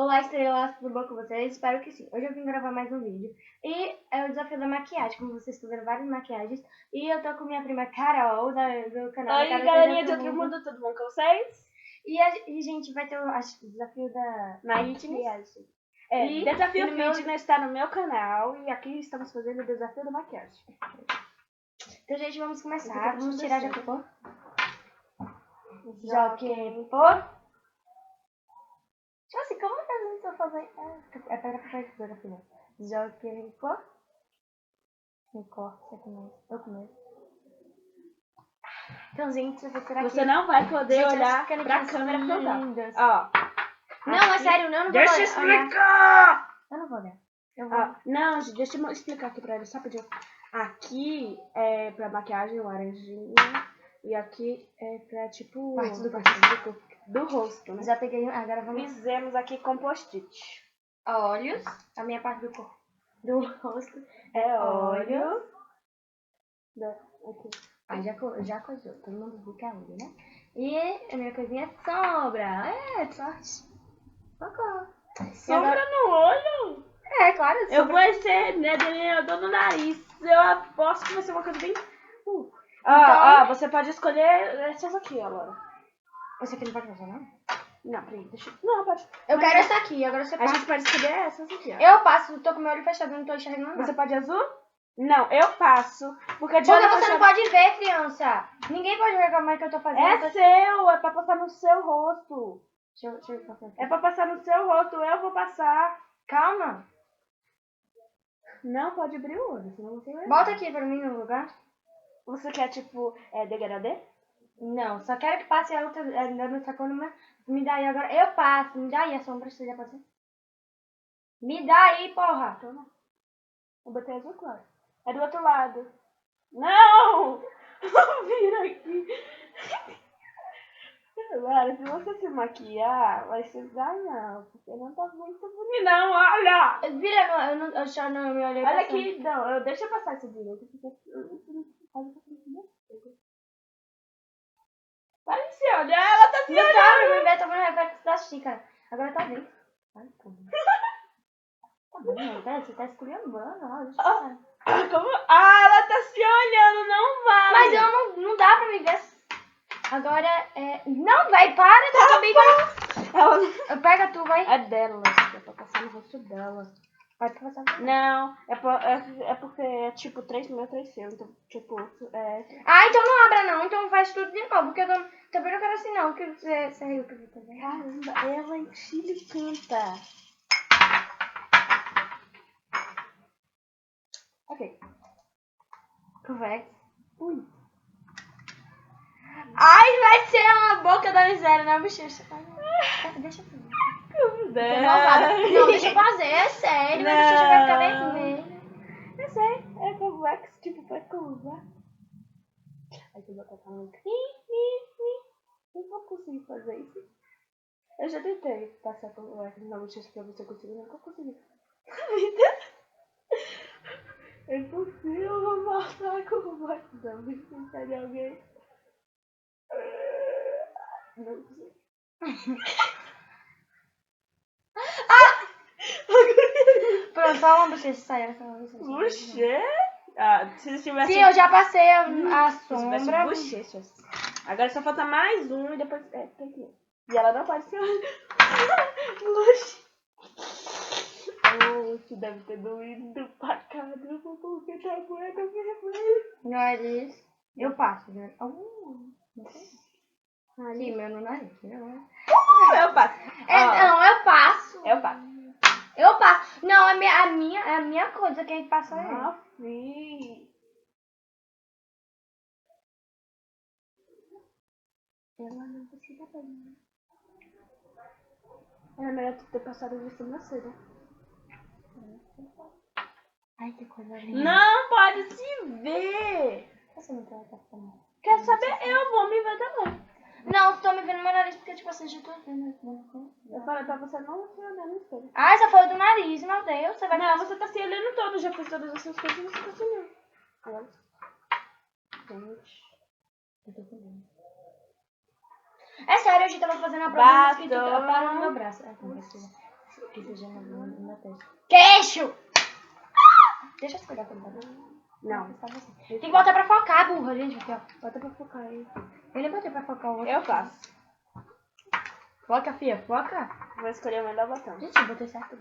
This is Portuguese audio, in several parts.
Olá, estrelas, tudo bom com vocês? Espero que sim. Hoje eu vim gravar mais um vídeo. E é o desafio da maquiagem, como vocês estão vendo várias maquiagens. E eu tô com minha prima Carol, do canal Oi, Carol galerinha de Outro Mundo, tudo bom com vocês? E a gente vai ter o desafio da maquiagem. E Desafio no meu- Fitness está no meu canal e aqui estamos fazendo o desafio da maquiagem. Então, gente, vamos começar. Eu tô Vamos tirar já descendo. que for. Já que for. Tipo assim, como que a gente tá fazendo? É pedra, papel, tesoura, filha. Já que for. Me corta, você começa. Eu começo. Então, gente, eu vou tirar aqui. Você não vai poder Gente, olhar as canetinhas pra são câmera frontal. lindas. Ó. Não, aqui- é sério, não, eu não vou Deixa eu olhar. explicar! Eu não vou olhar. Eu vou. Ó, não, gente, deixa eu explicar aqui pra eles rapidinho. Aqui é pra maquiagem laranjinha e aqui é pra tipo Parte do do rosto, né? Já peguei. Agora vamos. Fizemos aqui com post-it. Olhos. A minha parte do corpo. Do rosto. É olho. Aqui. Já coisou. Todo mundo viu que é olho, né? E a minha coisinha é sombra. É, sorte. Socorro. Sombra no olho? É, claro. Eu vou ser delineador no nariz. Eu aposto que vai ser uma coisa bem. Então- Você pode escolher essas aqui agora. Esse aqui não pode fazer, não? Não, peraí, deixa eu. Não, pode. Eu quero essa aqui. Agora você A passa. gente pode escolher essas aqui, ó. Eu passo. Tô com meu olho fechado. Não tô enxergando nada. Você pode azul? Não, eu passo. Porque de Porque olho você não fechado- pode ver, criança. Ninguém pode ver como é que eu tô fazendo. É seu, é pra passar no seu rosto. Deixa eu passar aqui. É pra passar no seu rosto, eu vou passar. Calma. Não pode abrir o olho, senão você vai. Volta aqui pra mim no lugar. Você quer, tipo, degradê? Não, só quero que passe a outra. Não sacou numa. Me dá aí agora. Eu passo. Me dá aí a sombra. Você já passou? Me dá aí, porra. Toma. Eu botei azul claro. É do outro lado. Não! Vira aqui. Lara, se você se maquiar, vai ser não, porque não tá muito bonito. Não, olha! Vira, eu só não me olhei. Olha passando. aqui, não, deixa eu passar esse direito. Vai se olhar, ela tá se Não olhando. tá, meu bebê, tô vendo o reflexo da xícara. Agora tá dentro. Ai, porra. Tá bom, meu bebê, você tá esculhambando. Ó, deixa eu passar. Como? Ah, ela tá se olhando, não vai. Mas eu não dá pra me ver. Agora é. Não, vai, para, tá também. Ela... Pega tu, vai. É dela, é pra passar no rosto dela. Vai passar. Não, é porque é tipo 3 meu, 3 seu. Então, tipo, Ah, então não abra não, então faz tudo de novo, porque eu também não quero assim não, que você riu que eu também. Caramba, ela é inteligente. Ok. Conversa. Ui. Ai, vai ser uma boca da miséria, né, bochecha? Deixa eu fazer. Não, deixa eu fazer, é sério, minha bochecha vai ficar vermelha. Eu sei, é convex, tipo, vai curvar. Aí tu vai botar um... Eu não consigo fazer isso. Eu já tentei passar convex na bochecha pra você conseguir, nunca consegui. É impossível passar convex na bochecha de alguém. Não sei. Pronto, só uma bochecha saiu. Bochecha? Ah, se tivesse... Sim, eu já passei a Se tivesse sombra. bochechas. Agora só falta mais um e depois... tem que... E ela não pode ser... Oxe, deve ter doído pra caramba porque tá doendo vermelho. Nariz. Eu passo, né? Sim, meu no nariz. Eu passo. Não, eu passo. Eu passo. Eu passo. Não, é a minha coisa, quem passa é eu. Ah, sim. Ela não precisa bem. Era melhor tu ter passado de sobrancelha. Ai, que coisa linda. Não pode se ver. Você não quer passar. Quer saber? Eu vou me ver também. Não, tô me vendo no meu nariz porque, tipo assim, já tô vendo. Eu falei pra você não se olhar no espelho. Ai, só foi do nariz, meu Deus. Você vai Não, você tá se olhando todo, já fez todas essas coisas e você tá se olhando. Agora. Gente. Eu tô vendo. É sério, a gente tava fazendo a prova que tu Batom. para no meu braço. Que seja na testa. Queixo! Deixa eu cuidar com ele. Não. Tem que botar pra focar, burra, gente. Aqui, ó. Bota pra focar aí. Eu nem botei pra focar o outro. Eu faço. Foca, filha, foca. Vou escolher o melhor botão. Gente, eu botei certo.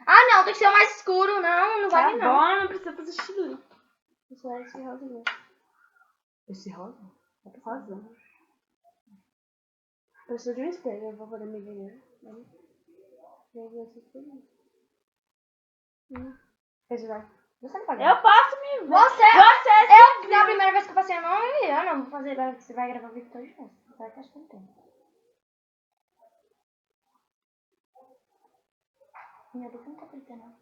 Ah, não, tem que ser o mais escuro, não. Não vai Tá vir, não. bom, não precisa fazer estilo. Isso é esse rosa mesmo. Esse rosa? Rosa. Preciso de um espelho pra poder me ver. Esse vai. Você não pode. Eu posso me ver. Você! Você Na primeira vez que eu passei a mão, eu não vou fazer. Você vai gravar o vídeo todo de novo. Vai gastar um tempo. Minha boca não tá preta, não.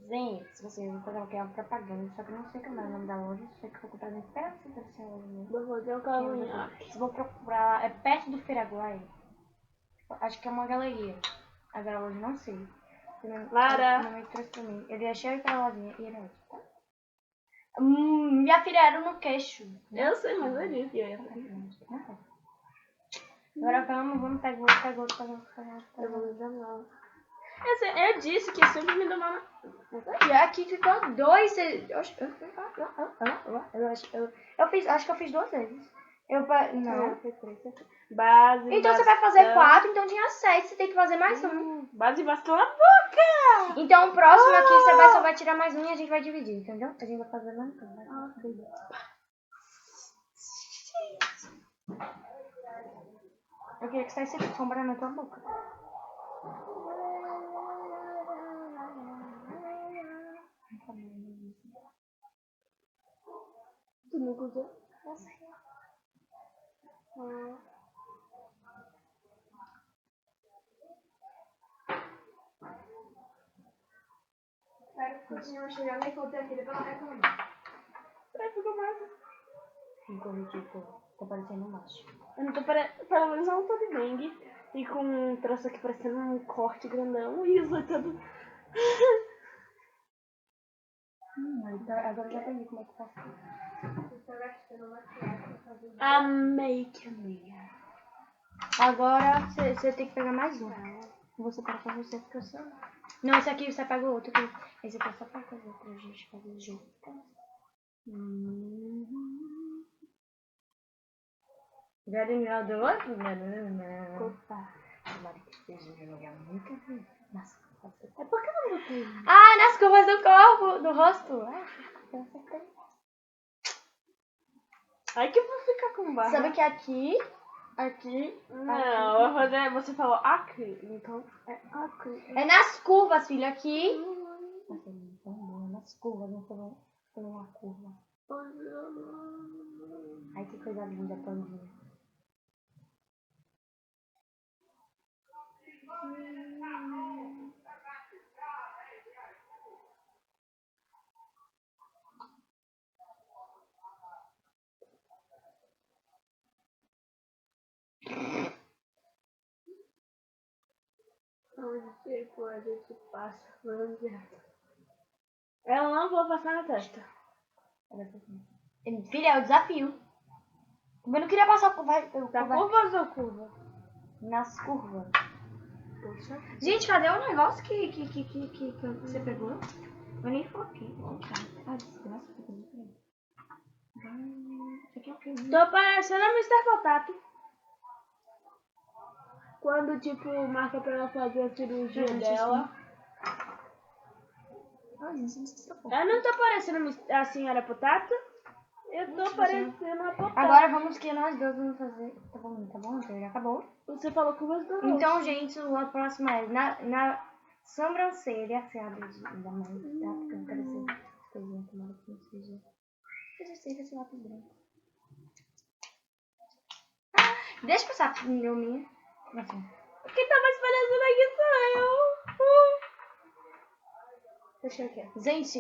Gente, se você vai fazer uma propaganda, só que eu não sei como é o nome da loja, sei que eu vou comprar dentro perto dessa loja mesmo. Vou fazer um cavanhaque. Vou procurar, é perto do Feiraguai. Acho que é uma galeria. Agora hoje não sei. Lara. Minha mãe trouxe pra mim. Ele achei aquela lojinha e era ótimo, tá? Minha filha era no queixo. Eu sei, mas eu disse. Agora vamos pegar outro. Eu vou me dar mal. Eu disse que eu sempre me dou mal. E aqui ficou 2. Acho que eu fiz 2 vezes. Não. Foi 3. Base. Então você vai fazer 4, então tinha 6. Você tem que fazer mais um. Base bastão na boca. Então o próximo aqui você só vai tirar mais um e a gente vai dividir, entendeu? A gente vai fazer mais um. Eu queria que saísse sombra na tua boca. Tu não gostou? Eu sei. Espero que continue chegando e contei aqui depois eu reclamar. Peraí, ficou mais. Ficou tipo, tá parecendo macho. Eu não tô pelo menos eu não tô de dengue. E com um troço aqui parecendo um corte grandão. E os outros todo. Agora eu já aprendi como é que faz. A make amiga. Agora você tem que pegar mais um. Vou separar pra você porque eu sei. Não, esse aqui você pega o outro. Esse aqui é só pra fazer pra gente fazer junto. Galinha do outro? Opa. Tomara que esteja no lugar nunca vi. Nas costas. É porque eu não botei. Ah, nas curvas do corpo, do rosto. Eu acertei. Ai que eu vou ficar com barra. Sabe que aqui. Não, eu vou fazer. Você falou aqui, então é aqui. É nas curvas, filho, aqui. Nas curvas, não foi uma curva. Ai, que coisa linda, Pandinha. Onde tipo, a gente passa por onde eu não vou passar na testa. Filha, é o desafio. Eu não queria passar por Da curva ou curva? nas curvas. Puxa. Gente, cadê o negócio que você pegou? Eu nem foquei. Ah, desgraça, que coisa diferente. Isso aqui é o quê? Tô parecendo a Mr. Potato. Quando, tipo, marca pra ela fazer a cirurgia dela. Ah, gente, não sei se eu Eu não tô parecendo a senhora Potato. Eu tô parecendo a Potato. Agora vamos que nós dois vamos fazer. Tá bom? Então já acabou. Você falou que você dois. Então, gente, o próximo é na sobrancelha. Você abre da mão, tá? Porque eu não quero ser coisinha, tomara que não seja. Eu já sei esse lápis branco. Deixa eu passar a minha. Assim. Quem tá mais parecendo aqui sou eu. Deixa eu aqui. Gente,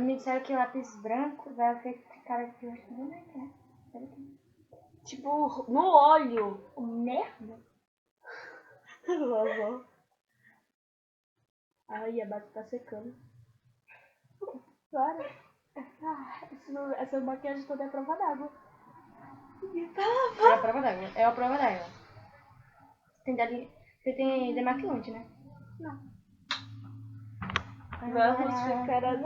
me disseram que lápis branco vai ficar aqui, eu acho que boneca, né? Tipo, no olho. Merda. Ai, a base tá secando. Para. Essa maquiagem toda é prova d'água. É a prova d'água. É a prova d'água. Você tem demaquilante, né? Não. Vamos ficar assim,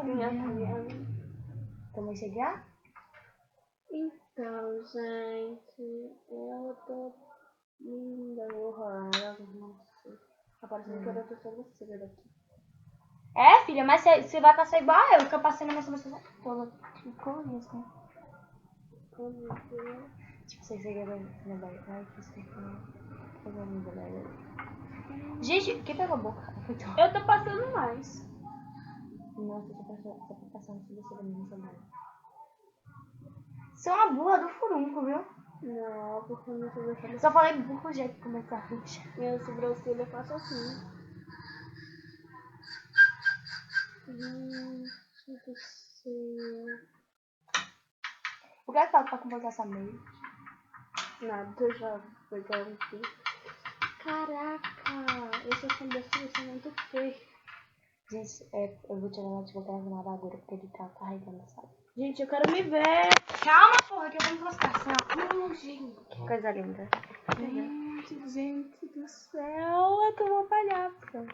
Vamos chegar? Então, gente, eu tô linda, horrorosa, nossa. Tá parecendo que eu tô só você daqui. É, filha, mas você vai passar igual eu, que eu passei na minha sobrancelha toda. Ficou isso, né? Oh, meu Deus. Tipo, você vai na barriga. Ai, que isso. Gente, quem pegou a boca? Eu tô passando mais. Nossa, você tá passando sobrancelha minha também. Você é uma burra do furunco, viu? Não, porque minha sobrancelha... Só falei burro já que começar a rir. Minha sobrancelha eu faço assim. Gente do céu. O que é que falta pra completar essa meia? Nada, já pegaram aqui. Caraca, essa sobrancelha é muito feia. Gente, eu vou tirar ela de botar na bagulho porque ele tá carregando, sabe? Gente, eu quero me ver. Calma, porra, que eu vou encostar, assim, ó. Não, gente. Que coisa linda. Gente do céu, eu tô uma palhaça.